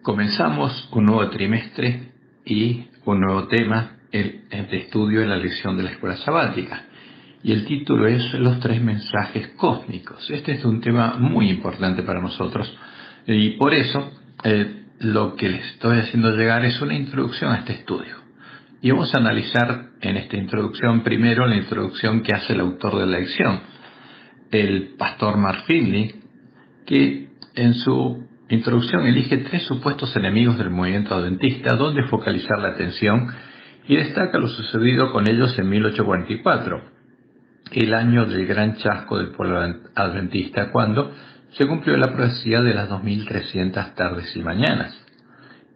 Comenzamos un nuevo trimestre y un nuevo tema de estudio en la lección de la escuela sabática. Y el título es Los tres mensajes cósmicos. Este es un tema muy importante para nosotros y por eso lo que les estoy haciendo llegar es una introducción a este estudio. Y vamos a analizar en esta introducción primero la introducción que hace el autor de la lección, el pastor Mark Finley, que en su introducción elige tres supuestos enemigos del movimiento adventista donde focalizar la atención y destaca lo sucedido con ellos en 1844, el año del gran chasco del pueblo adventista, cuando se cumplió la profecía de las 2300 tardes y mañanas.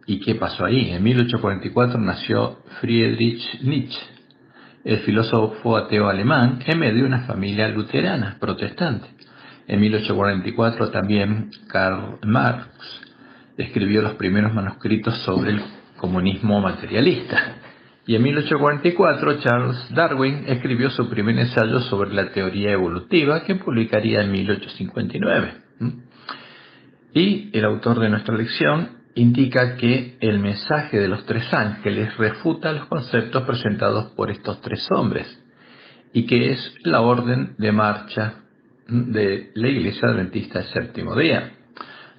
¿Y qué pasó ahí? En 1844 nació Friedrich Nietzsche, el filósofo ateo alemán, en medio de una familia luterana, protestante. En 1844 también Karl Marx escribió los primeros manuscritos sobre el comunismo materialista. Y en 1844 Charles Darwin escribió su primer ensayo sobre la teoría evolutiva, que publicaría en 1859. Y el autor de nuestra lección indica que el mensaje de los tres ángeles refuta los conceptos presentados por estos tres hombres y que es la orden de marcha de la Iglesia Adventista del Séptimo Día.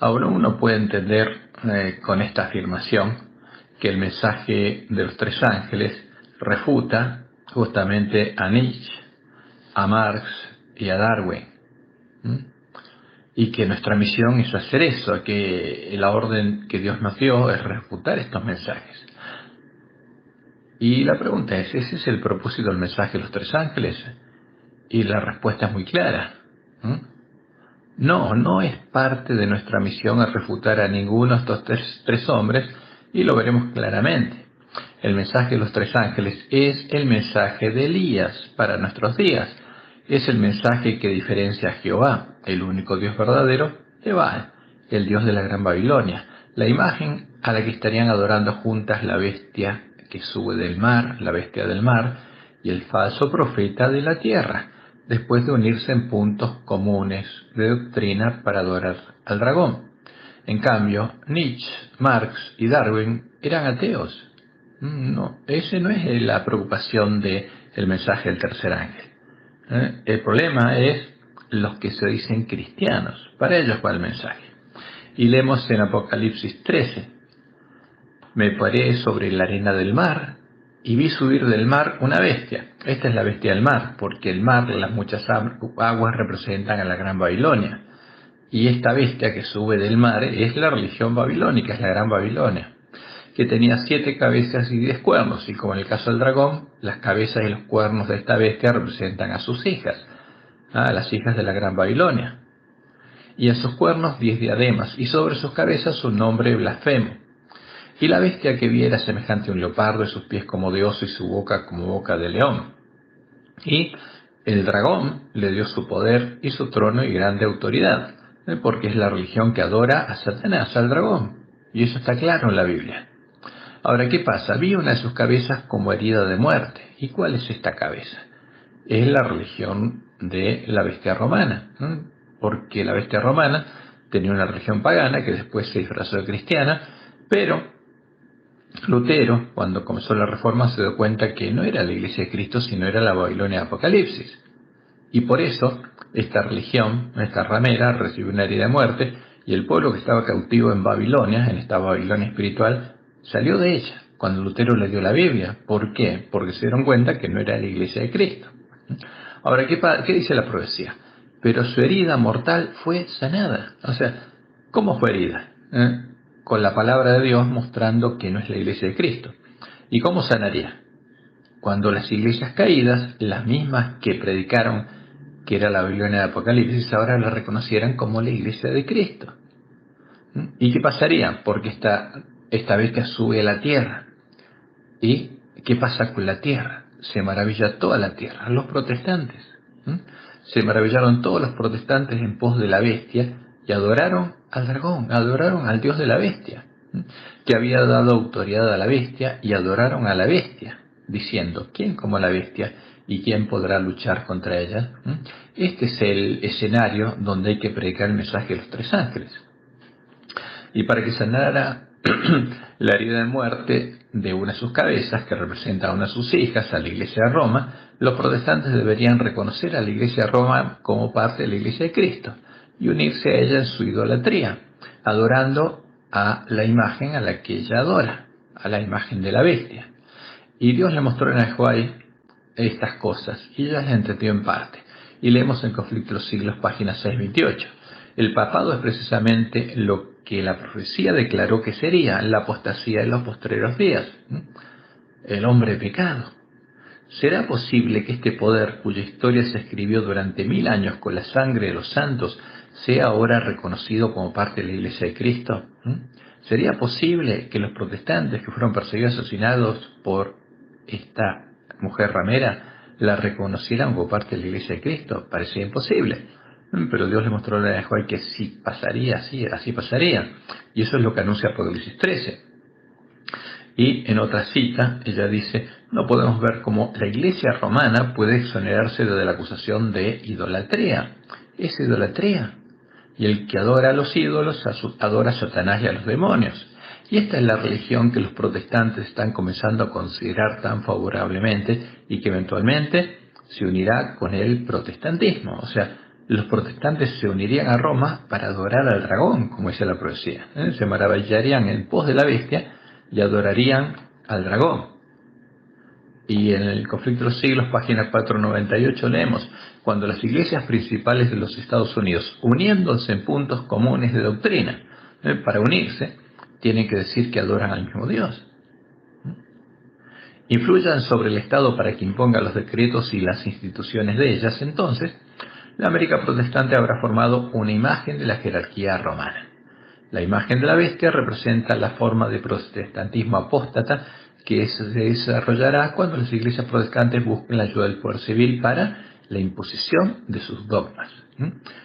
Ahora uno puede entender con esta afirmación que el mensaje de los tres ángeles refuta justamente a Nietzsche, a Marx y a Darwin. Y que nuestra misión es hacer eso, que la orden que Dios nos dio es refutar estos mensajes. Y la pregunta es, ¿ese es el propósito del mensaje de los tres ángeles? Y la respuesta es muy clara. No es parte de nuestra misión a refutar a ninguno de estos tres hombres, y lo veremos claramente. El mensaje de los tres ángeles es el mensaje de Elías para nuestros días. Es el mensaje que diferencia a Jehová, el único Dios verdadero, de Baal, el Dios de la Gran Babilonia, la imagen a la que estarían adorando juntas la bestia que sube del mar, la bestia del mar, y el falso profeta de la tierra, después de unirse en puntos comunes de doctrina para adorar al dragón. En cambio, Nietzsche, Marx y Darwin eran ateos. No, esa no es la preocupación del mensaje del tercer ángel. El problema es los que se dicen cristianos. Para ellos va el mensaje. Y leemos en Apocalipsis 13. Me paré sobre la arena del mar y vi subir del mar una bestia. Esta es la bestia del mar, porque el mar, las muchas aguas representan a la Gran Babilonia. Y esta bestia que sube del mar es la religión babilónica, es la Gran Babilonia, que tenía 7 cabezas y 10 cuernos, y como en el caso del dragón, las cabezas y los cuernos de esta bestia representan a sus hijas, a las hijas de la Gran Babilonia. Y en sus cuernos 10 diademas, y sobre sus cabezas un nombre blasfemo. Y la bestia que vi era semejante a un leopardo, y sus pies como de oso, y su boca como boca de león. Y el dragón le dio su poder y su trono y grande autoridad, porque es la religión que adora a Satanás, al dragón. Y eso está claro en la Biblia. Ahora, ¿qué pasa? Vi una de sus cabezas como herida de muerte. ¿Y cuál es esta cabeza? Es la religión de la bestia romana, porque la bestia romana tenía una religión pagana que después se disfrazó de cristiana, pero Lutero, cuando comenzó la Reforma, se dio cuenta que no era la Iglesia de Cristo, sino era la Babilonia de Apocalipsis. Y por eso, esta religión, esta ramera, recibió una herida de muerte, y el pueblo que estaba cautivo en Babilonia, en esta Babilonia espiritual, salió de ella cuando Lutero le dio la Biblia. ¿Por qué? Porque se dieron cuenta que no era la Iglesia de Cristo. Ahora, ¿qué dice la profecía? Pero su herida mortal fue sanada. O sea, ¿cómo fue herida? Con la palabra de Dios mostrando que no es la Iglesia de Cristo. ¿Y cómo sanaría? Cuando las iglesias caídas, las mismas que predicaron que era la Babilonia de Apocalipsis, ahora la reconocieran como la Iglesia de Cristo. ¿Y qué pasaría? Porque esta bestia sube a la tierra. ¿Y qué pasa con la tierra? Se maravilla toda la tierra, los protestantes. Se maravillaron todos los protestantes en pos de la bestia y adoraron al dragón, adoraron al Dios de la bestia, que había dado autoridad a la bestia, y adoraron a la bestia, diciendo, ¿quién como la bestia y quién podrá luchar contra ella? Este es el escenario donde hay que predicar el mensaje de los tres ángeles. Y para que sanara la herida de muerte de una de sus cabezas, que representa a una de sus hijas, a la Iglesia de Roma, los protestantes deberían reconocer a la Iglesia de Roma como parte de la Iglesia de Cristo y unirse a ella en su idolatría, adorando a la imagen a la que ella adora, a la imagen de la bestia. Y Dios le mostró en Ajuay estas cosas, y ella las entendió en parte. Y leemos en Conflicto de los Siglos, página 628. El papado es precisamente lo que la profecía declaró que sería la apostasía en los postreros días. El hombre pecado. ¿Será posible que este poder, cuya historia se escribió durante 1000 años con la sangre de los santos, sea ahora reconocido como parte de la Iglesia de Cristo? ¿Sería posible que los protestantes que fueron perseguidos y asesinados por esta mujer ramera la reconocieran como parte de la Iglesia de Cristo? Parecía imposible. Pero Dios le mostró a Juan que sí pasaría, así pasaría. Y eso es lo que anuncia Apocalipsis 13. Y en otra cita, ella dice, no podemos ver cómo la Iglesia romana puede exonerarse de la acusación de idolatría. Es idolatría. Y el que adora a los ídolos adora a Satanás y a los demonios. Y esta es la religión que los protestantes están comenzando a considerar tan favorablemente y que eventualmente se unirá con el protestantismo. O sea, los protestantes se unirían a Roma para adorar al dragón, como dice la profecía. Se maravillarían en pos de la bestia y adorarían al dragón. Y en el Conflicto de los Siglos, página 498, leemos, cuando las iglesias principales de los Estados Unidos, uniéndose en puntos comunes de doctrina, para unirse, tienen que decir que adoran al mismo Dios. Influyan sobre el Estado para que imponga los decretos y las instituciones de ellas, entonces, la América protestante habrá formado una imagen de la jerarquía romana. La imagen de la bestia representa la forma de protestantismo apóstata que se desarrollará cuando las iglesias protestantes busquen la ayuda del poder civil para la imposición de sus dogmas.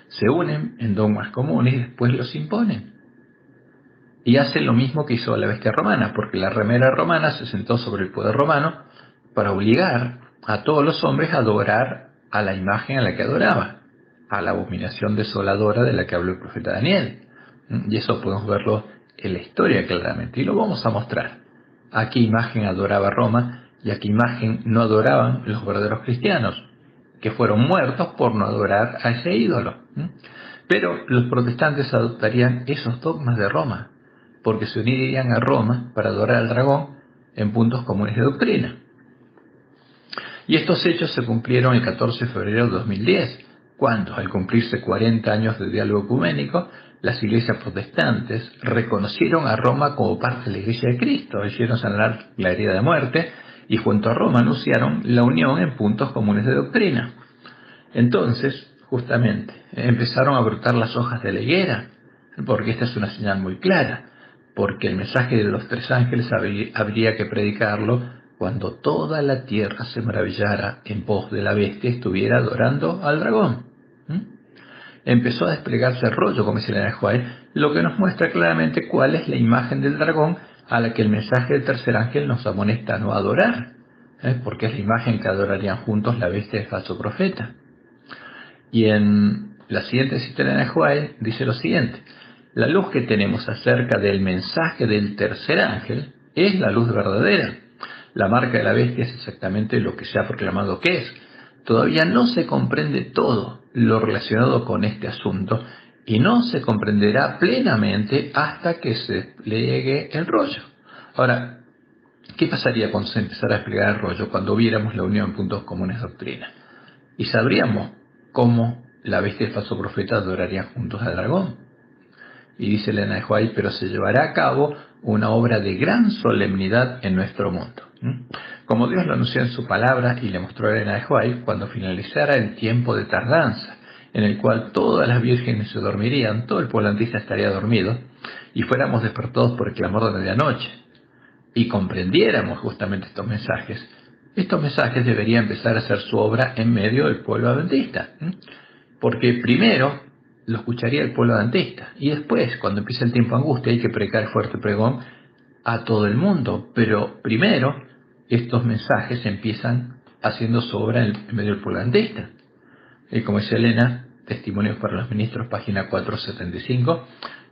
Se unen en dogmas comunes y después los imponen. Y hacen lo mismo que hizo la bestia romana, porque la ramera romana se sentó sobre el poder romano para obligar a todos los hombres a adorar a la imagen a la que adoraba, a la abominación desoladora de la que habló el profeta Daniel. Y eso podemos verlo en la historia claramente, y lo vamos a mostrar. ¿A qué imagen adoraba Roma y a qué imagen no adoraban los verdaderos cristianos, que fueron muertos por no adorar a ese ídolo? Pero los protestantes adoptarían esos dogmas de Roma, porque se unirían a Roma para adorar al dragón en puntos comunes de doctrina. Y estos hechos se cumplieron el 14 de febrero de 2010, cuando, al cumplirse 40 años de diálogo ecuménico, las iglesias protestantes reconocieron a Roma como parte de la Iglesia de Cristo, hicieron sanar la herida de muerte y junto a Roma anunciaron la unión en puntos comunes de doctrina. Entonces, justamente, empezaron a brotar las hojas de la higuera, porque esta es una señal muy clara, porque el mensaje de los 3 ángeles habría que predicarlo cuando toda la tierra se maravillara en pos de la bestia y estuviera adorando al dragón. Empezó a desplegarse el rollo, como dice la Juárez, lo que nos muestra claramente cuál es la imagen del dragón a la que el mensaje del tercer ángel nos amonesta a no adorar, porque es la imagen que adorarían juntos la bestia y el falso profeta. Y en la siguiente cita de Juárez dice lo siguiente: la luz que tenemos acerca del mensaje del tercer ángel es la luz verdadera. La marca de la bestia es exactamente lo que se ha proclamado que es. Todavía no se comprende todo lo relacionado con este asunto y no se comprenderá plenamente hasta que se pliegue el rollo. Ahora, ¿qué pasaría cuando se empezara a desplegar el rollo, cuando viéramos la unión en puntos comunes de doctrina? Y sabríamos cómo la bestia y el falso profeta adorarían juntos al dragón. Y dice Elena de White, pero se llevará a cabo una obra de gran solemnidad en nuestro mundo. Como Dios lo anunció en su palabra y le mostró a Elena de White, cuando finalizara el tiempo de tardanza, en el cual todas las vírgenes se dormirían, todo el pueblo antista estaría dormido, y fuéramos despertados por el clamor de medianoche, y comprendiéramos justamente estos mensajes deberían empezar a hacer su obra en medio del pueblo adventista. Porque primero lo escucharía el pueblo adventista, y después, cuando empiece el tiempo de angustia, hay que predicar fuerte pregón a todo el mundo. Pero primero, estos mensajes empiezan haciendo su obra en medio del pueblo adventista. Y como dice Elena, Testimonios para los Ministros, página 475,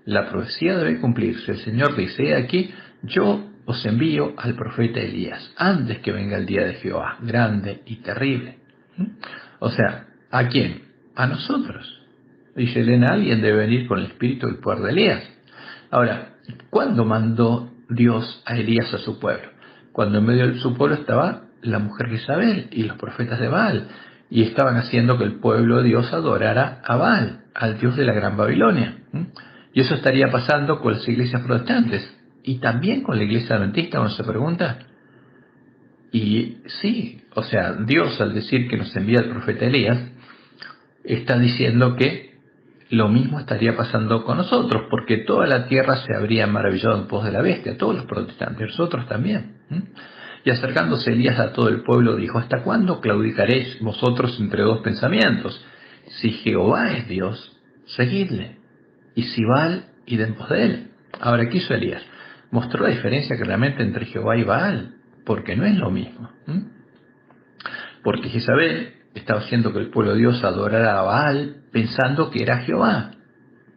La profecía debe cumplirse. El Señor dice: "He aquí, yo os envío al profeta Elías, antes que venga el día de Jehová, grande y terrible". O sea, ¿a quién? A nosotros. Dice Elena: alguien debe venir con el espíritu y el poder de Elías. Ahora, ¿cuándo mandó Dios a Elías a su pueblo? Cuando en medio de su pueblo estaba la mujer Jezabel y los profetas de Baal, y estaban haciendo que el pueblo de Dios adorara a Baal, al Dios de la Gran Babilonia. Y eso estaría pasando con las iglesias protestantes y también con la iglesia adventista, uno se pregunta. Y sí, o sea, Dios, al decir que nos envía el profeta Elías, está diciendo que lo mismo estaría pasando con nosotros, porque toda la tierra se habría maravillado en pos de la bestia, todos los protestantes, nosotros también. Y acercándose Elías a todo el pueblo, dijo: ¿hasta cuándo claudicaréis vosotros entre dos pensamientos? Si Jehová es Dios, seguidle, y si Baal, id en pos de él. Ahora, ¿qué hizo Elías? Mostró la diferencia claramente entre Jehová y Baal, porque no es lo mismo. Porque Jezabel estaba haciendo que el pueblo de Dios adorara a Baal pensando que era Jehová,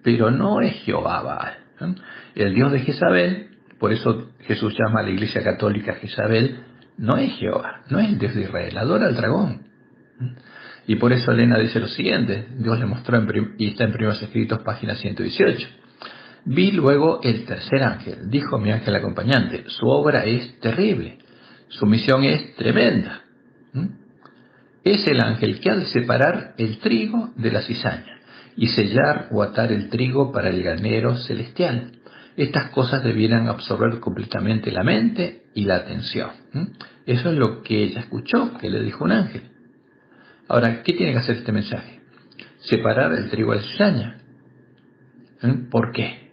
pero no es Jehová Baal. El Dios de Jezabel, por eso Jesús llama a la iglesia católica Jezabel, no es Jehová, no es el Dios de Israel, adora al dragón. Y por eso Elena dice lo siguiente: Dios le mostró, y está en Primeros Escritos, página 118. Vi luego el tercer ángel, dijo mi ángel acompañante: su obra es terrible, su misión es tremenda. Es el ángel que ha de separar el trigo de la cizaña y sellar o atar el trigo para el granero celestial. Estas cosas debieran absorber completamente la mente y la atención. Eso es lo que ella escuchó, que le dijo un ángel. Ahora, ¿qué tiene que hacer este mensaje? Separar el trigo de la cizaña. ¿Por qué?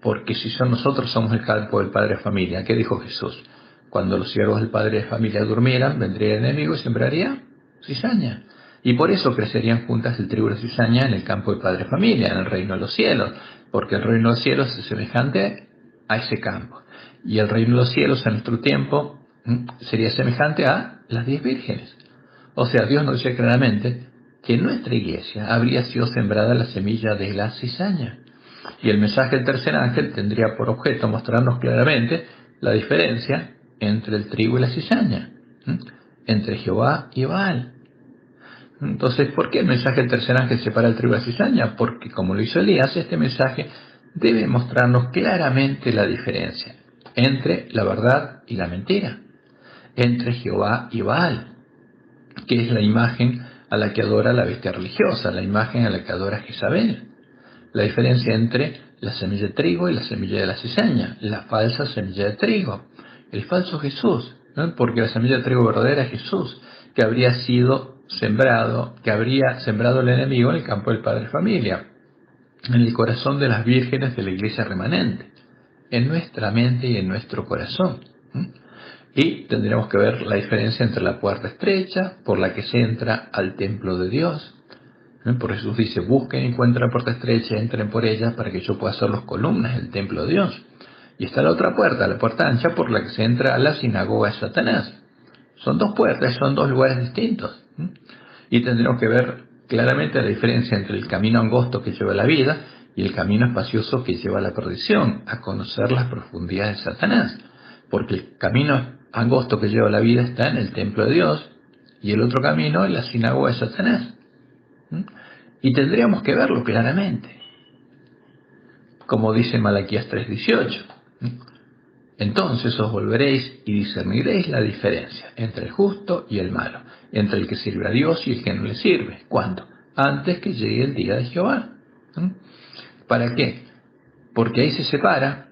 Porque si nosotros somos el campo del padre de familia, ¿qué dijo Jesús? Cuando los siervos del padre de familia durmieran, vendría el enemigo y sembraría cizaña. Y por eso crecerían juntas el trigo y la cizaña en el campo del padre de familia, en el reino de los cielos, porque el reino de los cielos es semejante a ese campo. Y el reino de los cielos en nuestro tiempo sería semejante a las 10 vírgenes. O sea, Dios nos dice claramente que en nuestra iglesia habría sido sembrada la semilla de la cizaña. Y el mensaje del tercer ángel tendría por objeto mostrarnos claramente la diferencia entre el trigo y la cizaña, entre Jehová y Baal. Entonces, ¿por qué el mensaje del tercer ángel separa el trigo y la cizaña? Porque, como lo hizo Elías, este mensaje debe mostrarnos claramente la diferencia entre la verdad y la mentira, entre Jehová y Baal, que es la imagen a la que adora la bestia religiosa, la imagen a la que adora Jezabel. La diferencia entre la semilla de trigo y la semilla de la cizaña, la falsa semilla de trigo, el falso Jesús, ¿no? Porque la semilla de trigo verdadera es Jesús, que habría sido sembrado, que habría sembrado el enemigo en el campo del padre de familia, en el corazón de las vírgenes de la iglesia remanente, en nuestra mente y en nuestro corazón. Y tendremos que ver la diferencia entre la puerta estrecha por la que se entra al templo de Dios. Por Jesús dice: busquen y encuentren la puerta estrecha, entren por ella para que yo pueda hacer los columnas del templo de Dios. Y está la otra puerta, la puerta ancha por la que se entra a la sinagoga de Satanás. Son dos puertas, son dos lugares distintos. Y tendremos que ver claramente la diferencia entre el camino angosto que lleva a la vida y el camino espacioso que lleva a la perdición, a conocer las profundidades de Satanás. Porque el camino angosto que lleva a la vida está en el templo de Dios y el otro camino en la sinagoga de Satanás. Y tendríamos que verlo claramente, como dice Malaquías 3:18. Entonces os volveréis y discerniréis la diferencia entre el justo y el malo, entre el que sirve a Dios y el que no le sirve. ¿Cuándo? Antes que llegue el día de Jehová. ¿Para qué? Porque ahí se separa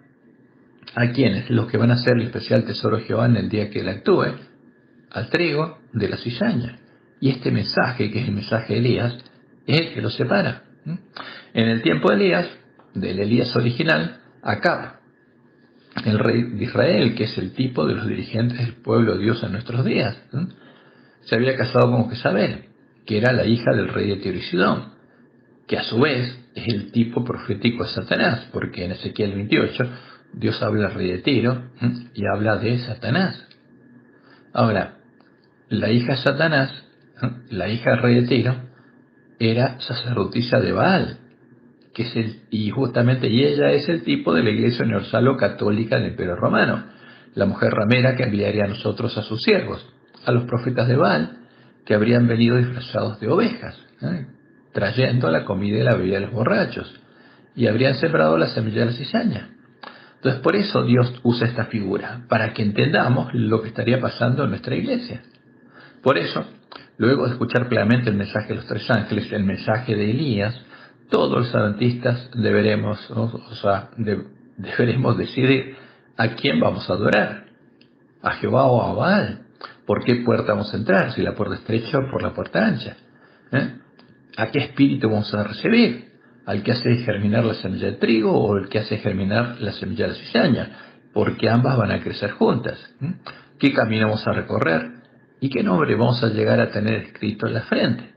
a quienes, los que van a ser el especial tesoro de Jehová en el día que él actúe, al trigo de la cizaña. Y este mensaje, que es el mensaje de Elías, es el que lo separa. En el tiempo de Elías, del Elías original, Acab, el rey de Israel, que es el tipo de los dirigentes del pueblo de Dios en nuestros días, se había casado con Jezabel, que era la hija del rey de Tiro y Sidón, que a su vez es el tipo profético de Satanás, porque en Ezequiel 28 Dios habla del rey de Tiro y habla de Satanás. Ahora, la hija de Satanás, la hija del rey de Tiro, era sacerdotisa de Baal. y justamente y ella es el tipo de la Iglesia Universal o Católica del Imperio Romano, la mujer ramera que enviaría a nosotros a sus siervos, a los profetas de Baal, que habrían venido disfrazados de ovejas, trayendo la comida y la bebida de los borrachos, y habrían sembrado la semilla de la cizaña. Entonces, por eso Dios usa esta figura, para que entendamos lo que estaría pasando en nuestra iglesia. Por eso, luego de escuchar plenamente el mensaje de los tres ángeles, el mensaje de Elías, todos los adventistas deberemos decidir a quién vamos a adorar, a Jehová o a Baal. ¿Por qué puerta vamos a entrar? Si la puerta estrecha o por la puerta ancha. ¿A qué espíritu vamos a recibir? ¿Al que hace germinar la semilla de trigo o el que hace germinar la semilla de cizaña? Porque ambas van a crecer juntas. ¿Qué camino vamos a recorrer? ¿Y qué nombre vamos a llegar a tener escrito en la frente?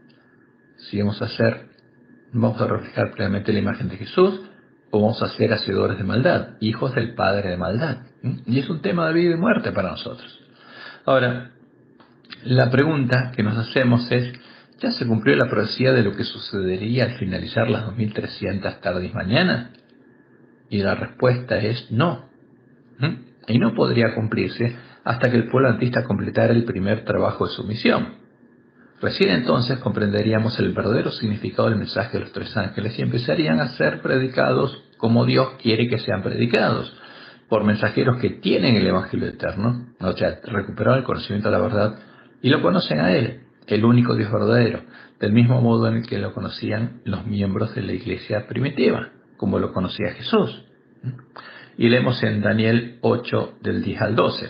Si vamos a reflejar plenamente la imagen de Jesús, o vamos a ser hacedores de maldad, hijos del padre de maldad. Y es un tema de vida y muerte para nosotros. Ahora, la pregunta que nos hacemos es, ¿ya se cumplió la profecía de lo que sucedería al finalizar las 2300 tardes mañanas? Y la respuesta es no. Y no podría cumplirse hasta que el pueblo adventista completara el primer trabajo de su misión. Recién entonces comprenderíamos el verdadero significado del mensaje de los tres ángeles y empezarían a ser predicados como Dios quiere que sean predicados, por mensajeros que tienen el Evangelio eterno, o sea, recuperaron el conocimiento de la verdad y lo conocen a Él, el único Dios verdadero, del mismo modo en el que lo conocían los miembros de la iglesia primitiva, como lo conocía Jesús. Y leemos en Daniel 8, del 10 al 12.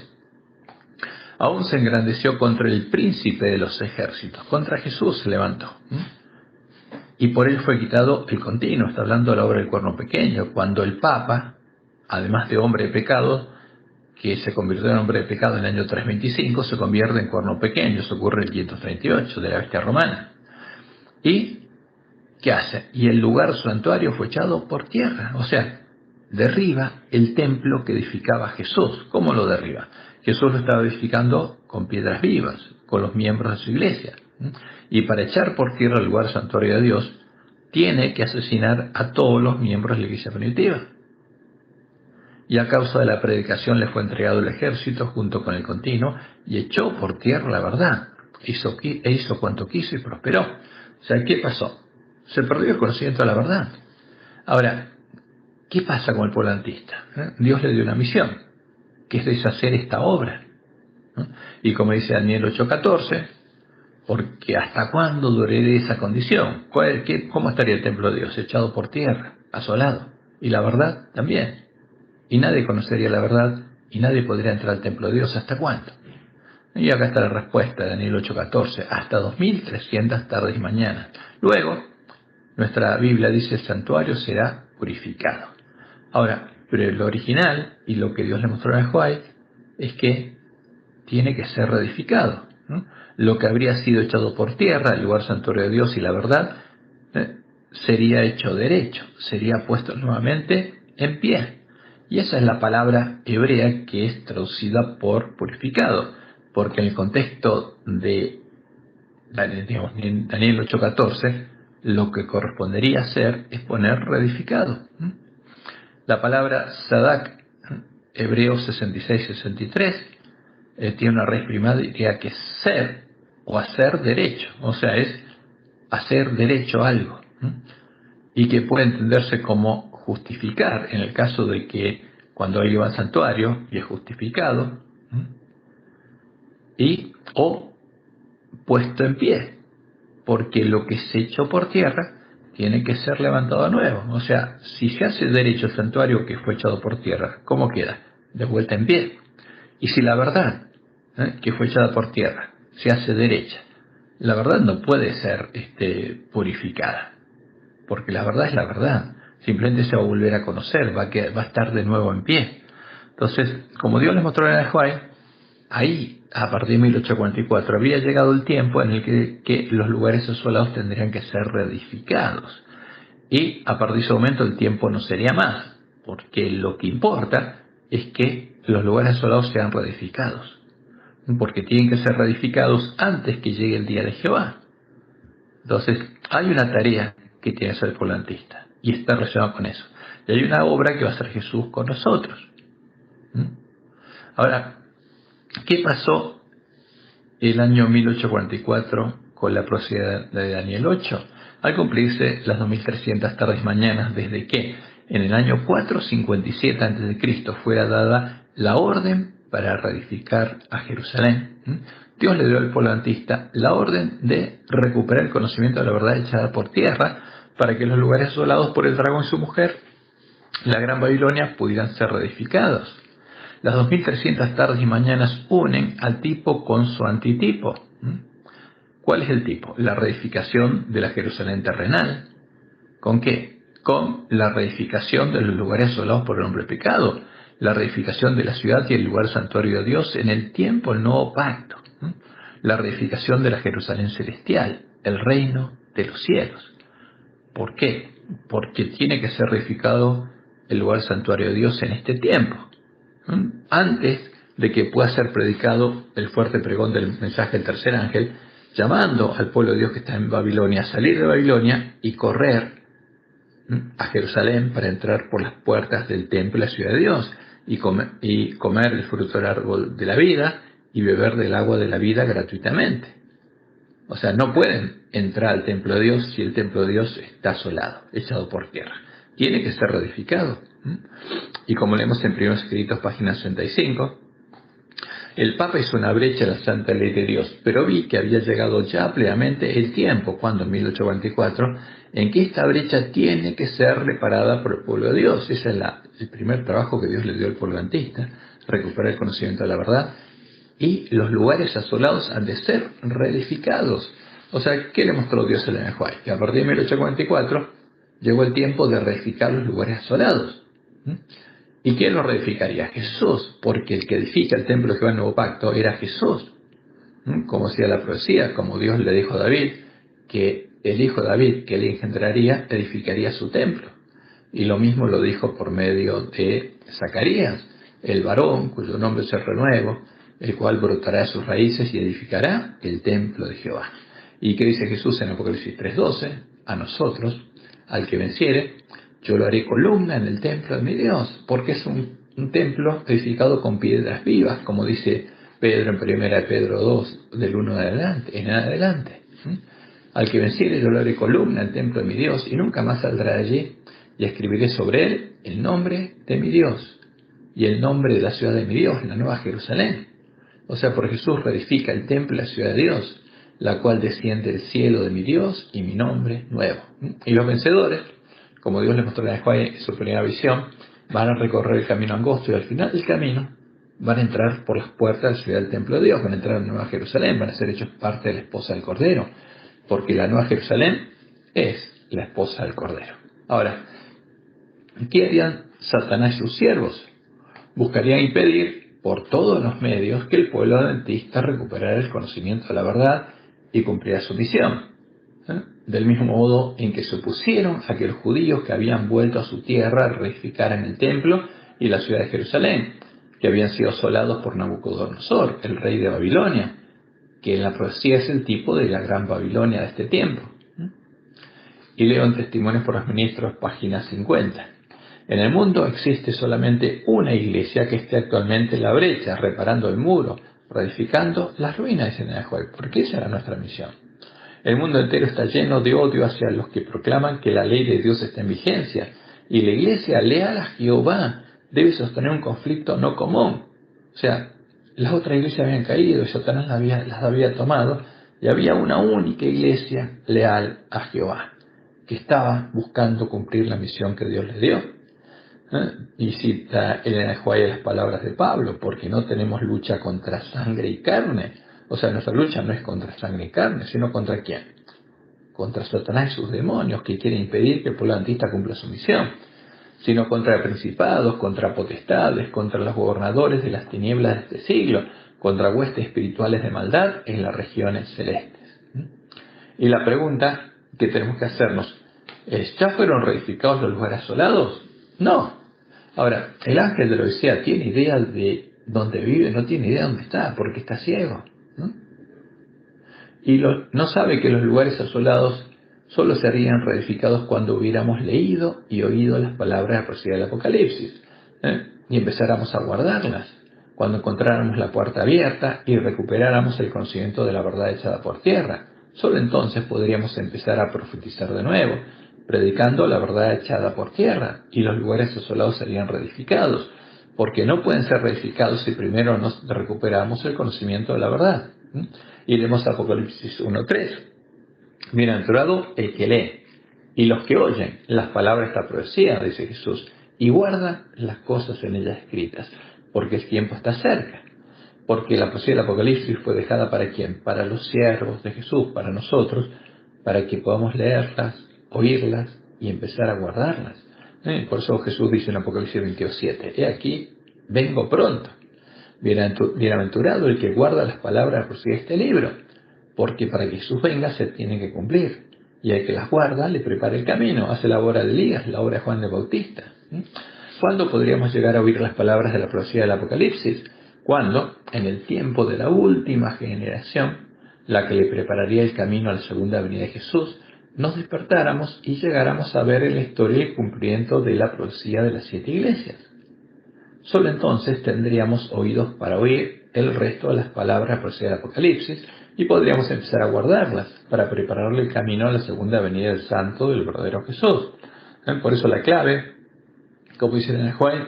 Aún se engrandeció contra el príncipe de los ejércitos, contra Jesús se levantó. Y por él fue quitado el continuo, está hablando de la obra del cuerno pequeño, cuando el Papa, además de hombre de pecado, que se convirtió en hombre de pecado en el año 325, se convierte en cuerno pequeño, eso ocurre en el 538 de la bestia romana. ¿Y qué hace? Y el lugar santuario fue echado por tierra, o sea, derriba el templo que edificaba Jesús. ¿Cómo lo derriba? Jesús lo estaba edificando con piedras vivas, con los miembros de su iglesia. Y para echar por tierra el lugar santuario de Dios, tiene que asesinar a todos los miembros de la iglesia primitiva. Y a causa de la predicación le fue entregado el ejército junto con el continuo y echó por tierra la verdad. Hizo cuanto quiso y prosperó. O sea, ¿qué pasó? Se perdió el conocimiento de la verdad. Ahora, ¿qué pasa con el pueblo adventista? Dios le dio una misión, que es deshacer esta obra. Y como dice Daniel 8:14, porque ¿hasta cuándo duraré esa condición? ¿Cómo estaría el templo de Dios? Echado por tierra, asolado. Y la verdad también. Y nadie conocería la verdad y nadie podría entrar al templo de Dios. ¿Hasta cuándo? Y acá está la respuesta de Daniel 8:14, hasta 2300 tardes y mañanas. Luego, nuestra Biblia dice el santuario será purificado. Ahora, pero lo original y lo que Dios le mostró a Joai es que tiene que ser reedificado. Lo que habría sido echado por tierra, el lugar santuario de Dios y la verdad, sería hecho derecho, sería puesto nuevamente en pie. Y esa es la palabra hebrea que es traducida por purificado, porque en el contexto de Daniel 8:14, lo que correspondería hacer es poner reedificado. La palabra Sadak, Hebreos 66-63, tiene una raíz primaria que es ser o hacer derecho, o sea, es hacer derecho a algo, y que puede entenderse como justificar, en el caso de que cuando alguien va al santuario y es justificado, o puesto en pie, porque lo que se echó por tierra tiene que ser levantado de nuevo. O sea, si se hace derecho el santuario que fue echado por tierra, ¿cómo queda? De vuelta en pie. Y si la verdad, que fue echada por tierra, se hace derecha, la verdad no puede ser purificada, porque la verdad es la verdad. Simplemente se va a volver a conocer, va a estar de nuevo en pie. Entonces, como Dios les mostró en el Juárez, ahí, a partir de 1844, había llegado el tiempo en el que los lugares asolados tendrían que ser reedificados. Y a partir de ese momento el tiempo no sería más, porque lo que importa es que los lugares asolados sean reedificados, porque tienen que ser reedificados antes que llegue el día de Jehová. Entonces, hay una tarea que tiene que hacer el volantista, y está relacionado con eso. Y hay una obra que va a hacer Jesús con nosotros. Ahora, ¿qué pasó el año 1844 con la profecía de Daniel 8? Al cumplirse las 2300 tardes mañanas desde que en el año 457 a.C. fuera dada la orden para reedificar a Jerusalén, Dios le dio al pueblo adventista la orden de recuperar el conocimiento de la verdad echada por tierra para que los lugares asolados por el dragón y su mujer, la Gran Babilonia, pudieran ser reedificados. Las 2300 tardes y mañanas unen al tipo con su antitipo. ¿Cuál es el tipo? La reedificación de la Jerusalén terrenal. ¿Con qué? Con la reedificación de los lugares asolados por el hombre pecado, la reedificación de la ciudad y el lugar santuario de Dios en el tiempo del nuevo pacto, la reedificación de la Jerusalén celestial, el reino de los cielos. ¿Por qué? Porque tiene que ser reedificado el lugar santuario de Dios en este tiempo, antes de que pueda ser predicado el fuerte pregón del mensaje del tercer ángel, llamando al pueblo de Dios que está en Babilonia a salir de Babilonia y correr a Jerusalén para entrar por las puertas del templo de la ciudad de Dios y comer el fruto del árbol de la vida y beber del agua de la vida gratuitamente. O sea, no pueden entrar al templo de Dios si el templo de Dios está asolado, echado por tierra. Tiene que ser reedificado. Y como leemos en Primeros Escritos, página 65, el Papa hizo una brecha a la santa ley de Dios, pero vi que había llegado ya plenamente el tiempo, cuando en 1844, en que esta brecha tiene que ser reparada por el pueblo de Dios. Ese es el primer trabajo que Dios le dio al pueblo adventista, recuperar el conocimiento de la verdad, y los lugares asolados han de ser reedificados. O sea, ¿qué le mostró Dios a Ellen G. White? Que a partir de 1844 llegó el tiempo de reedificar los lugares asolados. ¿Y quién lo reedificaría? Jesús, porque el que edifica el templo de Jehová en el Nuevo Pacto era Jesús. Como decía la profecía, como Dios le dijo a David, que el hijo de David que le engendraría edificaría su templo. Y lo mismo lo dijo por medio de Zacarías, el varón cuyo nombre es el renuevo, el cual brotará de sus raíces y edificará el templo de Jehová. ¿Y qué dice Jesús en Apocalipsis 3:12? A nosotros, al que venciere, yo lo haré columna en el templo de mi Dios, porque es un templo edificado con piedras vivas, como dice Pedro en 1 Pedro 2, del 1 en adelante. Al que venciere yo lo haré columna en el templo de mi Dios, y nunca más saldrá de allí, y escribiré sobre él el nombre de mi Dios, y el nombre de la ciudad de mi Dios, la nueva Jerusalén. O sea, por Jesús reedifica el templo y la ciudad de Dios, la cual desciende del cielo de mi Dios y mi nombre nuevo. Y los vencedores, como Dios les mostró a Juan en su primera visión, van a recorrer el camino angosto y al final del camino van a entrar por las puertas de la ciudad del templo de Dios, van a entrar a la Nueva Jerusalén, van a ser hechos parte de la esposa del Cordero, porque la Nueva Jerusalén es la esposa del Cordero. Ahora, ¿qué harían Satanás y sus siervos? Buscarían impedir por todos los medios que el pueblo adventista recuperara el conocimiento de la verdad y cumpliera su misión. Del mismo modo en que se opusieron a que los judíos que habían vuelto a su tierra reedificaran el templo y la ciudad de Jerusalén, que habían sido asolados por Nabucodonosor, el rey de Babilonia, que en la profecía es el tipo de la gran Babilonia de este tiempo. Y leo en Testimonios por los Ministros, página 50. En el mundo existe solamente una iglesia que esté actualmente en la brecha, reparando el muro, reedificando las ruinas, dice Neajuel, porque esa era nuestra misión. El mundo entero está lleno de odio hacia los que proclaman que la ley de Dios está en vigencia, y la iglesia leal a Jehová debe sostener un conflicto no común. O sea, las otras iglesias habían caído y Satanás las había tomado, y había una única iglesia leal a Jehová, que estaba buscando cumplir la misión que Dios le dio. Y cita Ellen G. White las palabras de Pablo, porque no tenemos lucha contra sangre y carne. O sea, nuestra lucha no es contra sangre y carne, sino contra ¿quién? Contra Satanás y sus demonios, que quieren impedir que el pueblo adventista cumpla su misión, sino contra principados, contra potestades, contra los gobernadores de las tinieblas de este siglo, contra huestes espirituales de maldad en las regiones celestes. Y la pregunta que tenemos que hacernos es, ¿ya fueron reedificados los lugares asolados? No. Ahora, el ángel de la Odisea tiene idea de dónde vive, no tiene idea de dónde está, porque está ciego, ¿no? Y no sabe que los lugares asolados solo serían reedificados cuando hubiéramos leído y oído las palabras de la profecía del Apocalipsis, y empezáramos a guardarlas, cuando encontráramos la puerta abierta y recuperáramos el conocimiento de la verdad echada por tierra. Solo entonces podríamos empezar a profetizar de nuevo, predicando la verdad echada por tierra, y los lugares asolados serían reedificados, porque no pueden ser reedificados si primero nos recuperamos el conocimiento de la verdad. Iremos a Apocalipsis 1:3. Bienaventurado el que lee y los que oyen las palabras de esta profecía, dice Jesús, y guardan las cosas en ellas escritas, porque el tiempo está cerca. Porque la profecía del Apocalipsis fue dejada ¿para quién? Para los siervos de Jesús, para nosotros, para que podamos leerlas, oírlas y empezar a guardarlas. Por eso Jesús dice en Apocalipsis 22:7, he aquí, vengo pronto. Bienaventurado el que guarda las palabras de la profecía de este libro, porque para que Jesús venga se tienen que cumplir. Y el que las guarda le prepara el camino, hace la obra de Elías, la obra de Juan el Bautista. ¿Cuándo podríamos llegar a oír las palabras de la profecía del Apocalipsis? Cuando, en el tiempo de la última generación, la que le prepararía el camino a la segunda venida de Jesús, nos despertáramos y llegáramos a ver en la historia el cumplimiento de la profecía de las 7 iglesias. Solo entonces tendríamos oídos para oír el resto de las palabras de la profecía del Apocalipsis y podríamos empezar a guardarlas para prepararle el camino a la segunda venida del Santo, del verdadero Jesús. Por eso la clave, como dice en el Juan,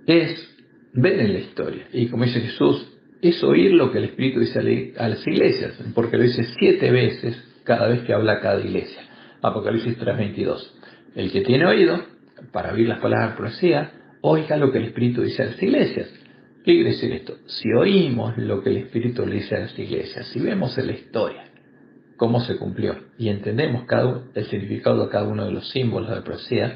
es ver en la historia. Y como dice Jesús, es oír lo que el Espíritu dice a las iglesias, porque lo dice 7 veces cada vez que habla cada iglesia. Apocalipsis 3:22. El que tiene oído para oír las palabras de la profecía, oiga lo que el Espíritu dice a las iglesias. ¿Qué quiere decir esto? Si oímos lo que el Espíritu le dice a las iglesias, si vemos en la historia cómo se cumplió y entendemos el significado de cada uno de los símbolos de la profecía,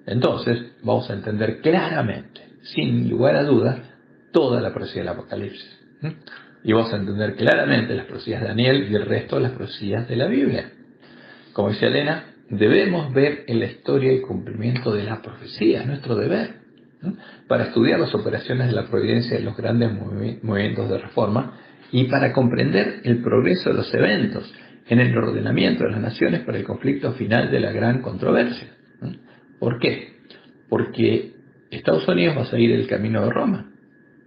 entonces vamos a entender claramente, sin lugar a dudas, toda la profecía del Apocalipsis. Y vamos a entender claramente las profecías de Daniel y el resto de las profecías de la Biblia. Como dice Elena, debemos ver en la historia el cumplimiento de la profecía, es nuestro deber, para estudiar las operaciones de la providencia de los grandes movimientos de reforma y para comprender el progreso de los eventos en el ordenamiento de las naciones para el conflicto final de la gran controversia. ¿Por qué? Porque Estados Unidos va a seguir el camino de Roma,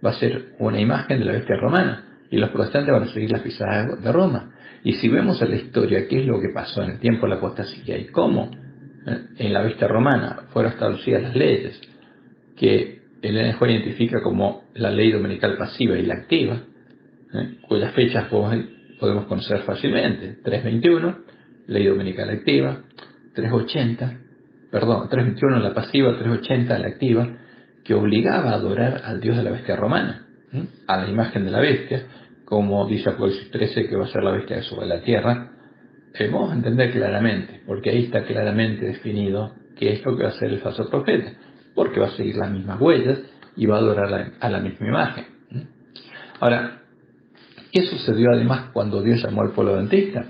va a ser una imagen de la bestia romana, y los protestantes van a seguir las pisadas de Roma. Y si vemos en la historia qué es lo que pasó en el tiempo de la apostasía y cómo en la bestia romana fueron establecidas las leyes que el NJ identifica como la ley dominical pasiva y la activa, cuyas fechas podemos conocer fácilmente: 321, ley dominical activa; 321 la pasiva, 380 la activa, que obligaba a adorar al dios de la bestia romana, a la imagen de la bestia, como dice Apocalipsis 13 que va a ser la bestia sobre la tierra. Debemos entender claramente, porque ahí está claramente definido qué es lo que va a hacer el falso profeta, porque va a seguir las mismas huellas y va a adorar a la misma imagen. Ahora, ¿qué sucedió además cuando Dios llamó al pueblo adventista?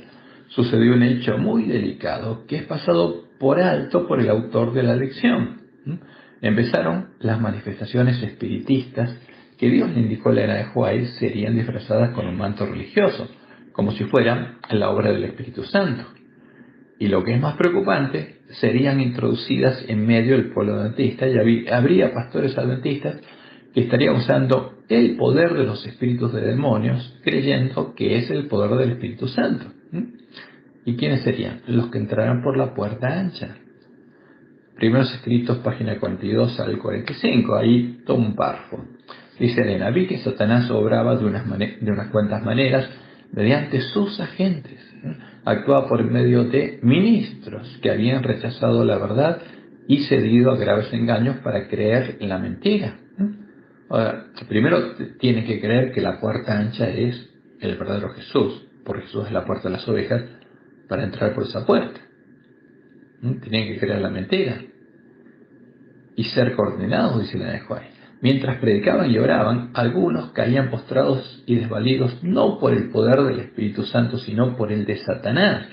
Sucedió un hecho muy delicado que es pasado por alto por el autor de la lección. Empezaron las manifestaciones espiritistas que Dios le indicó a la era de White serían disfrazadas con un manto religioso, como si fueran la obra del Espíritu Santo. Y lo que es más preocupante, serían introducidas en medio del pueblo adventista y habría pastores adventistas que estarían usando el poder de los espíritus de demonios, creyendo que es el poder del Espíritu Santo. ¿Y quiénes serían? Los que entrarán por la puerta ancha. Primeros Escritos, página 42 al 45, ahí todo un párrafo. Dice Elena, vi que Satanás obraba de unas cuantas maneras mediante sus agentes. Actuaba por medio de ministros que habían rechazado la verdad y cedido a graves engaños para creer en la mentira. Ahora, primero tienen que creer que la puerta ancha es el verdadero Jesús, porque Jesús es la puerta de las ovejas, para entrar por esa puerta. Tienen que creer la mentira y ser coordinados, dice la de Juárez. Mientras predicaban y oraban, algunos caían postrados y desvalidos no por el poder del Espíritu Santo, sino por el de Satanás,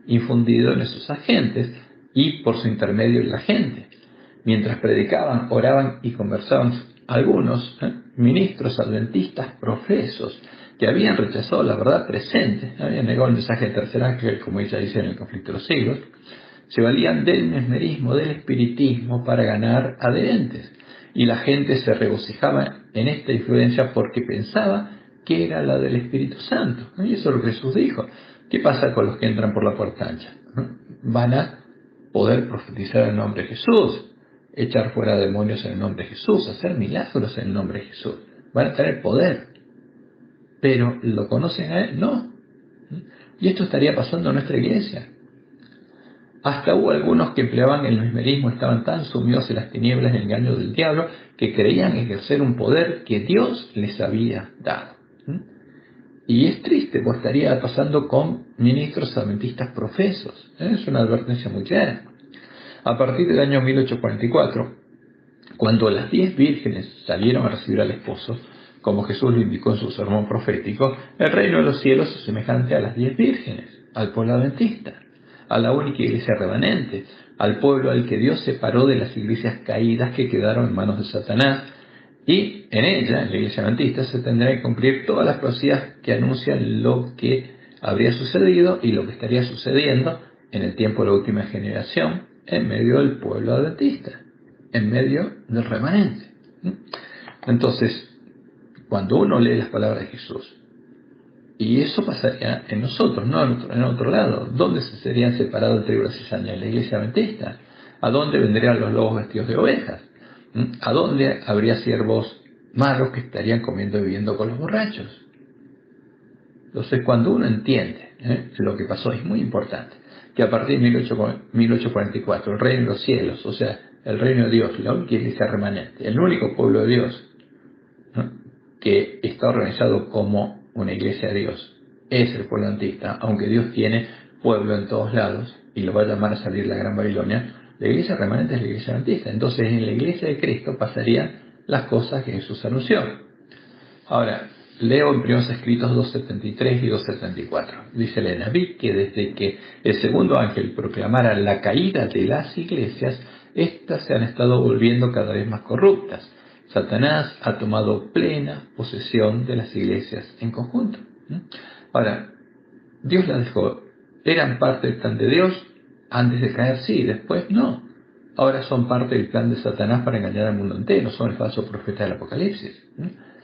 infundido en esos agentes y por su intermedio en la gente. Mientras predicaban, oraban y conversaban, algunos ministros adventistas profesos que habían rechazado la verdad presente, habían negado el mensaje del tercer ángel, como ella dice en el conflicto de los siglos, se valían del mesmerismo, del espiritismo para ganar adherentes. Y la gente se regocijaba en esta influencia porque pensaba que era la del Espíritu Santo. Y eso es lo que Jesús dijo. ¿Qué pasa con los que entran por la puerta ancha? Van a poder profetizar en el nombre de Jesús, echar fuera demonios en el nombre de Jesús, hacer milagros en el nombre de Jesús. Van a tener poder. Pero ¿lo conocen a Él? No. Y esto estaría pasando en nuestra iglesia. Hasta hubo algunos que empleaban el mesmerismo, estaban tan sumidos en las tinieblas y el engaño del diablo, que creían ejercer un poder que Dios les había dado. Y es triste, pues estaría pasando con ministros adventistas profesos. Es una advertencia muy clara. A partir del año 1844, cuando las 10 vírgenes salieron a recibir al esposo, como Jesús lo indicó en su sermón profético, el reino de los cielos es semejante a las 10 vírgenes, al pueblo adventista, a la única iglesia remanente, al pueblo al que Dios separó de las iglesias caídas que quedaron en manos de Satanás, y en ella, en la iglesia adventista, se tendrán que cumplir todas las profecías que anuncian lo que habría sucedido y lo que estaría sucediendo en el tiempo de la última generación en medio del pueblo adventista, en medio del remanente. Entonces, cuando uno lee las palabras de Jesús, y eso pasaría en nosotros, no en otro lado, ¿dónde se serían separados el trigo y la cizaña? En la iglesia adventista. ¿A dónde vendrían los lobos vestidos de ovejas? ¿A dónde habría siervos malos que estarían comiendo y bebiendo con los borrachos? Entonces, cuando uno entiende lo que pasó, es muy importante, que a partir de 1844, el reino de los cielos, o sea, el reino de Dios, la única iglesia remanente, el único pueblo de Dios, que está organizado como una iglesia de Dios, es el pueblo adventista, aunque Dios tiene pueblo en todos lados, y lo va a llamar a salir la Gran Babilonia, la iglesia remanente es la iglesia adventista. Entonces, en la iglesia de Cristo pasarían las cosas que Jesús anunció. Ahora, leo en Primeros Escritos 2.73 y 2.74. Dice Elena, vi que desde que el segundo ángel proclamara la caída de las iglesias, éstas se han estado volviendo cada vez más corruptas. Satanás ha tomado plena posesión de las iglesias en conjunto. Ahora, Dios las dejó. ¿Eran parte del plan de Dios antes de caer? Sí, después no. Ahora son parte del plan de Satanás para engañar al mundo entero. Son el falso profeta del Apocalipsis.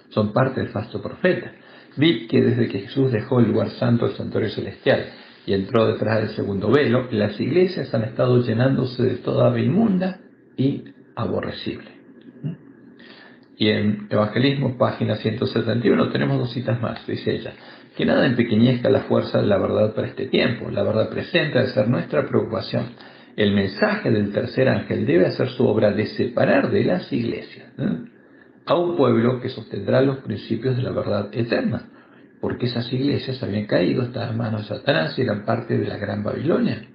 Son parte del falso profeta. Vi que desde que Jesús dejó el lugar santo, el santuario celestial, y entró detrás del segundo velo, las iglesias han estado llenándose de toda ave inmunda y aborrecible. Y en Evangelismo, página 171, tenemos 2 citas más, dice ella. Que nada empequeñezca la fuerza de la verdad para este tiempo. La verdad presente debe ser nuestra preocupación. El mensaje del tercer ángel debe hacer su obra de separar de las iglesias a un pueblo que sostendrá los principios de la verdad eterna, porque esas iglesias habían caído, estaban en manos de Satanás y eran parte de la Gran Babilonia.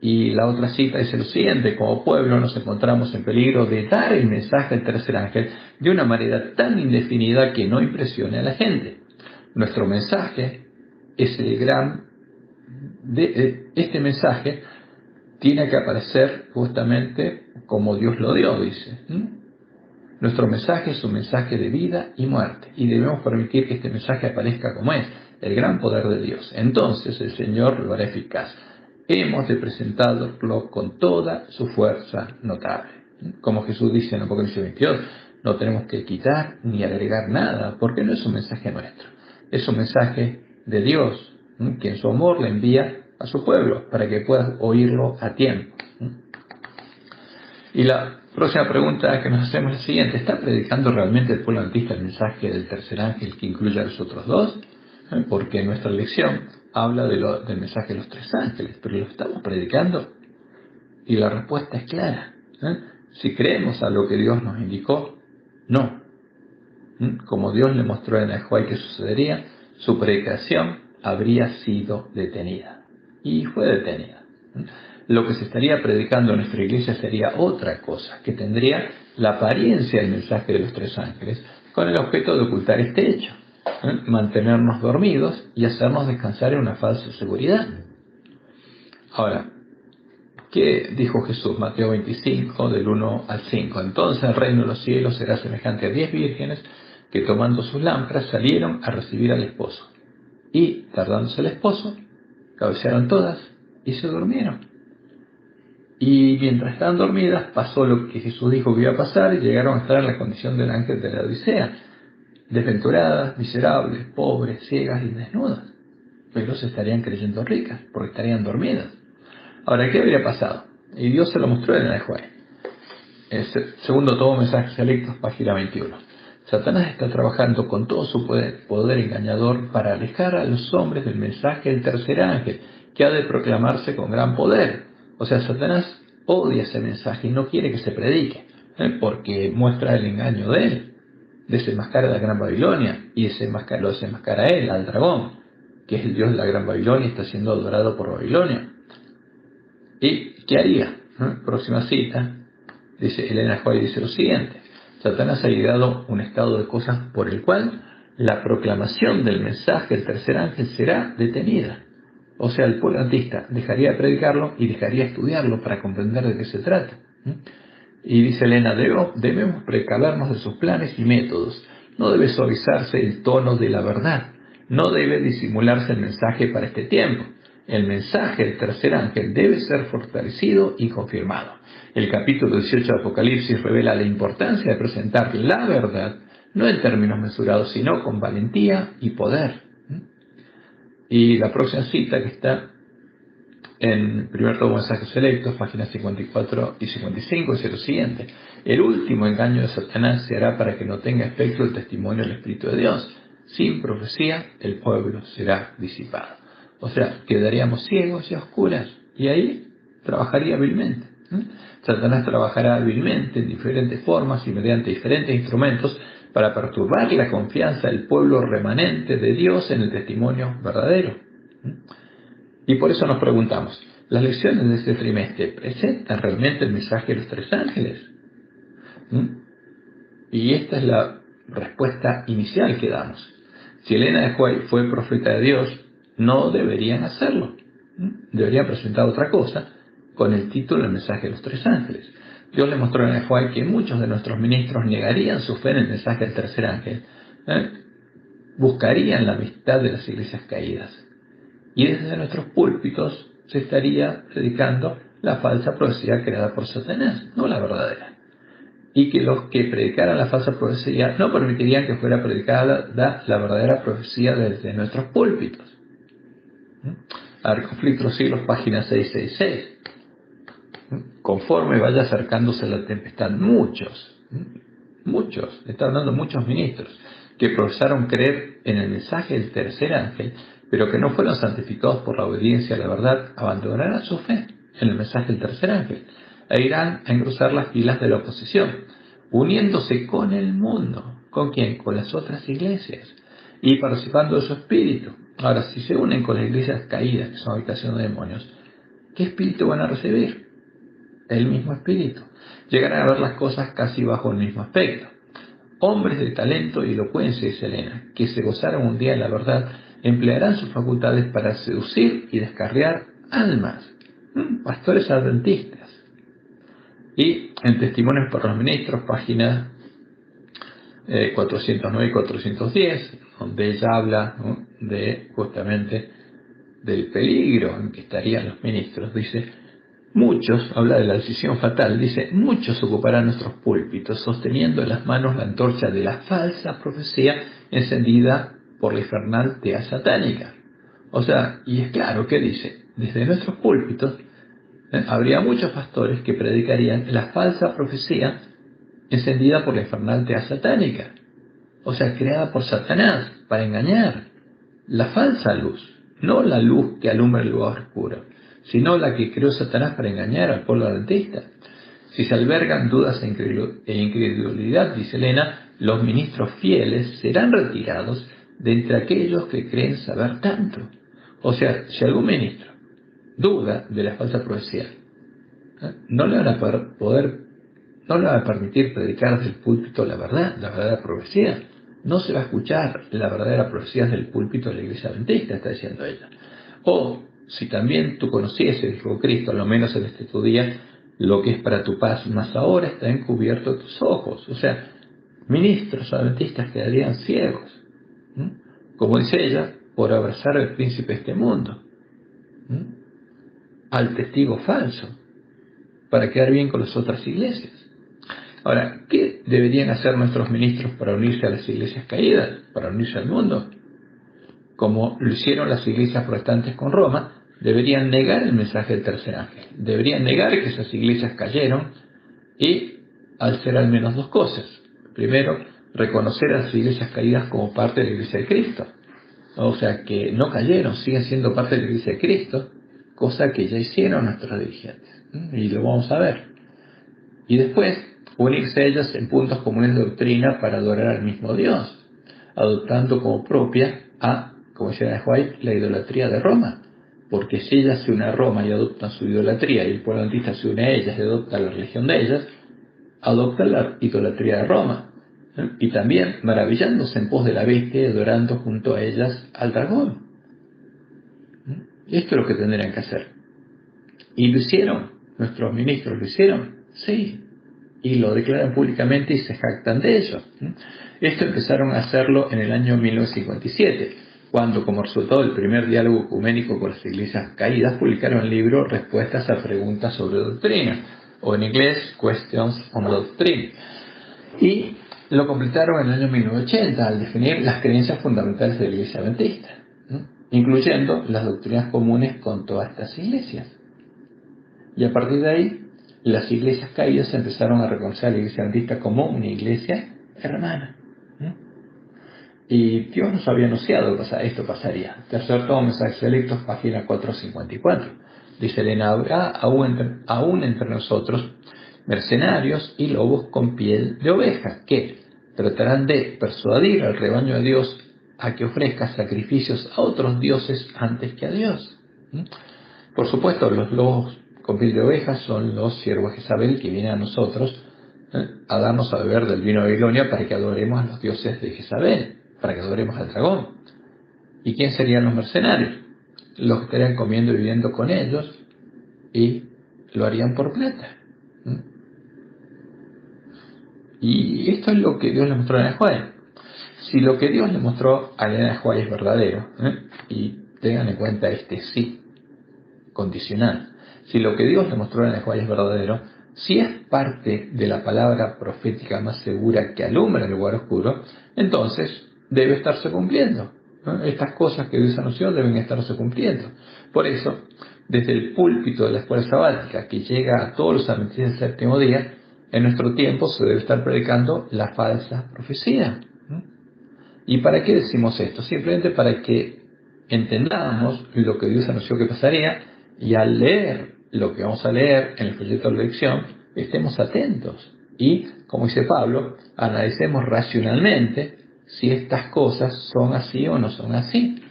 Y la otra cita dice lo siguiente: como pueblo nos encontramos en peligro de dar el mensaje del tercer ángel de una manera tan indefinida que no impresione a la gente. Nuestro mensaje es el gran... este mensaje tiene que aparecer justamente como Dios lo dio, dice. Nuestro mensaje es un mensaje de vida y muerte, y debemos permitir que este mensaje aparezca como es, el gran poder de Dios. Entonces el Señor lo hará eficaz. Hemos de presentarlo con toda su fuerza notable. Como Jesús dice en Apocalipsis 22, no tenemos que quitar ni agregar nada, porque no es un mensaje nuestro. Es un mensaje de Dios, que en su amor le envía a su pueblo, para que puedas oírlo a tiempo. Y la próxima pregunta que nos hacemos es la siguiente: ¿está predicando realmente el pueblo adventista el mensaje del tercer ángel que incluye a los otros dos? Porque nuestra lección habla del mensaje de los 3 ángeles, pero ¿lo estamos predicando? Y la respuesta es clara. Si creemos a lo que Dios nos indicó, no. Como Dios le mostró en Ajuay que sucedería, su predicación habría sido detenida. Y fue detenida. Lo que se estaría predicando en nuestra iglesia sería otra cosa, que tendría la apariencia del mensaje de los 3 ángeles, con el objeto de ocultar este hecho, mantenernos dormidos y hacernos descansar en una falsa seguridad. Ahora, ¿qué dijo Jesús? Mateo 25, del 1 al 5. Entonces el reino de los cielos será semejante a 10 vírgenes que tomando sus lámparas salieron a recibir al esposo. Y, tardándose el esposo, cabecearon todas y se durmieron. Y mientras estaban dormidas, pasó lo que Jesús dijo que iba a pasar y llegaron a estar en la condición del ángel de la Odisea, desventuradas, miserables, pobres, ciegas y desnudas. Pero se estarían creyendo ricas, porque estarían dormidas. Ahora, ¿qué habría pasado? Y Dios se lo mostró en el Juan. Segundo tomo, Mensajes Selectos, página 21. Satanás está trabajando con todo su poder engañador para alejar a los hombres del mensaje del tercer ángel, que ha de proclamarse con gran poder. O sea, Satanás odia ese mensaje y no quiere que se predique, porque muestra el engaño de él. Desenmascara a la Gran Babilonia y lo desenmascara a él, al dragón, que es el dios de la Gran Babilonia y está siendo adorado por Babilonia. ¿Y qué haría? Próxima cita. Dice Elena White, dice lo siguiente: Satanás ha llegado a un estado de cosas por el cual la proclamación del mensaje del tercer ángel será detenida. O sea, el pueblo antista dejaría de predicarlo y dejaría de estudiarlo para comprender de qué se trata. Y dice Elena, debemos precavernos de sus planes y métodos. No debe suavizarse el tono de la verdad. No debe disimularse el mensaje para este tiempo. El mensaje del tercer ángel debe ser fortalecido y confirmado. El capítulo 18 de Apocalipsis revela la importancia de presentar la verdad, no en términos mesurados, sino con valentía y poder. Y la próxima cita que está en primer tomo de Mensajes Selectos, páginas 54 y 55, dice lo siguiente: el último engaño de Satanás se hará para que no tenga efecto el testimonio del Espíritu de Dios. Sin profecía, el pueblo será disipado. O sea, quedaríamos ciegos y a oscuras, y ahí trabajaría hábilmente. Satanás trabajará hábilmente en diferentes formas y mediante diferentes instrumentos para perturbar la confianza del pueblo remanente de Dios en el testimonio verdadero. Y por eso nos preguntamos, ¿las lecciones de este trimestre presentan realmente el mensaje de los tres ángeles? Y esta es la respuesta inicial que damos. Si Elena de White fue profeta de Dios, no deberían hacerlo. Deberían presentar otra cosa con el título del mensaje de los tres ángeles. Dios le mostró a Elena de White que muchos de nuestros ministros negarían su fe en el mensaje del tercer ángel. Buscarían la amistad de las iglesias caídas. Y desde nuestros púlpitos se estaría predicando la falsa profecía creada por Satanás, no la verdadera. Y que los que predicaran la falsa profecía no permitirían que fuera predicada la verdadera profecía desde nuestros púlpitos. A ver, Conflicto de los Siglos, página 666. Conforme vaya acercándose la tempestad, muchos, está hablando muchos ministros, que profesaron creer en el mensaje del tercer ángel, pero que no fueron santificados por la obediencia a la verdad, abandonarán su fe en el mensaje del tercer ángel e irán a engrosar las filas de la oposición, uniéndose con el mundo. ¿Con quién? Con las otras iglesias, y participando de su espíritu. Ahora, si se unen con las iglesias caídas, que son habitación de demonios, ¿qué espíritu van a recibir? El mismo espíritu. Llegarán a ver las cosas casi bajo el mismo aspecto. Hombres de talento y elocuencia, dice Elena, que se gozaron un día en la verdad, emplearán sus facultades para seducir y descarriar almas. Pastores adventistas. Y en Testimonios para los Ministros, páginas 409 y 410, donde ella habla, ¿no?, de justamente del peligro en que estarían los ministros, dice: muchos, habla de la decisión fatal, dice, muchos ocuparán nuestros púlpitos sosteniendo en las manos la antorcha de la falsa profecía encendida por la infernal tea satánica. O sea, y es claro que dice, desde nuestros púlpitos habría muchos pastores que predicarían la falsa profecía encendida por la infernal tea satánica. O sea, creada por Satanás para engañar. La falsa luz, no la luz que alumbra el lugar oscuro, sino la que creó Satanás para engañar al pueblo adventista. Si se albergan dudas e incredulidad, dice Elena, los ministros fieles serán retirados de entre aquellos que creen saber tanto. O sea, si algún ministro duda de la falsa profecía, no le van a no le van a permitir predicar desde el púlpito la verdadera profecía. No se va a escuchar la verdadera profecía desde el púlpito de la iglesia adventista, está diciendo ella. O, si también tú conocieses, dijo Cristo, a lo menos en tu día, lo que es para tu paz, mas ahora está encubierto tus ojos. O sea, ministros adventistas quedarían ciegos, como dice ella, por abrazar al príncipe de este mundo, al testigo falso, para quedar bien con las otras iglesias. Ahora, ¿qué deberían hacer nuestros ministros para unirse a las iglesias caídas, para unirse al mundo? Como lo hicieron las iglesias protestantes con Roma, deberían negar el mensaje del tercer ángel. Deberían negar que esas iglesias cayeron y hacer al menos dos cosas. Primero, reconocer a las iglesias caídas como parte de la iglesia de Cristo. O sea, que no cayeron, siguen siendo parte de la iglesia de Cristo, cosa que ya hicieron nuestros dirigentes. Y lo vamos a ver. Y después, unirse a ellas en puntos comunes de doctrina para adorar al mismo Dios, adoptando como propia como decía White, la idolatría de Roma. Porque si ellas se unen a Roma y adoptan su idolatría, y el pueblo adventista se une a ellas y adopta la religión de ellas, adoptan la idolatría de Roma. Y también maravillándose en pos de la bestia y adorando junto a ellas al dragón. Esto es lo que tendrían que hacer. Y lo hicieron. Nuestros ministros lo hicieron. Sí. Y lo declaran públicamente y se jactan de ello. Esto empezaron a hacerlo en el año 1957, cuando, como resultado del primer diálogo ecuménico con las iglesias caídas, publicaron el libro Respuestas a preguntas sobre doctrina, o en inglés Questions on Doctrine. Y lo completaron en el año 1980 al definir las creencias fundamentales de la iglesia adventista, incluyendo las doctrinas comunes con todas estas iglesias. Y a partir de ahí, las iglesias caídas empezaron a reconocer a la iglesia adventista como una iglesia hermana. Y Dios nos había anunciado que esto pasaría. Tercer tomo, Mensajes Selectos, página 454. Dice Elena, habrá aún entre nosotros mercenarios y lobos con piel de oveja, que tratarán de persuadir al rebaño de Dios a que ofrezca sacrificios a otros dioses antes que a Dios. Por supuesto, los lobos con piel de oveja son los siervos de Jezabel que vienen a nosotros a darnos a beber del vino de Babilonia para que adoremos a los dioses de Jezabel, para que adoremos al dragón. ¿Y quién serían los mercenarios? Los que estarían comiendo y viviendo con ellos y lo harían por plata. Y esto es lo que Dios le mostró a Elena de White. Si lo que Dios le mostró a Elena de White es verdadero, y tengan en cuenta este sí condicional, si lo que Dios le mostró a Elena de White es verdadero, si es parte de la palabra profética más segura que alumbra el lugar oscuro, entonces debe estarse cumpliendo. Estas cosas que Dios anunció deben estarse cumpliendo. Por eso, desde el púlpito de la escuela sabática, que llega a todos los adventistas del séptimo día, en nuestro tiempo se debe estar predicando la falsa profecía. ¿Y para qué decimos esto? Simplemente para que entendamos lo que Dios anunció que pasaría, y al leer lo que vamos a leer en el folleto de la lección, estemos atentos. Y, como dice Pablo, analicemos racionalmente si estas cosas son así o no son así.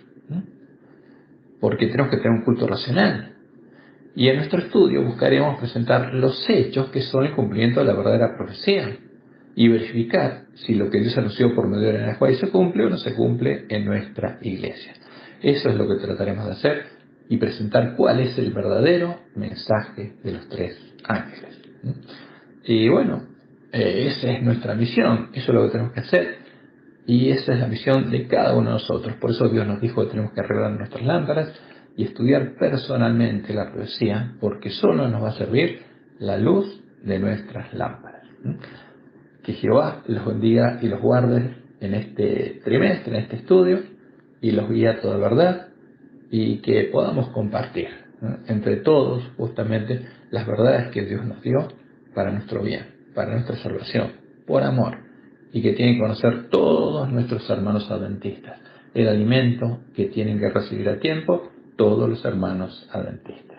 Porque tenemos que tener un culto racional. Y en nuestro estudio buscaremos presentar los hechos que son el cumplimiento de la verdadera profecía y verificar si lo que Dios anunció por medio de Elena de White se cumple o no se cumple en nuestra iglesia. Eso es lo que trataremos de hacer y presentar cuál es el verdadero mensaje de los tres ángeles. Y bueno, esa es nuestra misión, eso es lo que tenemos que hacer y esa es la misión de cada uno de nosotros. Por eso Dios nos dijo que tenemos que arreglar nuestras lámparas y estudiar personalmente la profecía, porque solo nos va a servir la luz de nuestras lámparas. Que Jehová los bendiga y los guarde en este trimestre, en este estudio, y los guíe a toda verdad, y que podamos compartir entre todos justamente las verdades que Dios nos dio para nuestro bien, para nuestra salvación, por amor, y que tienen que conocer todos nuestros hermanos adventistas, el alimento que tienen que recibir a tiempo todos los hermanos adventistas.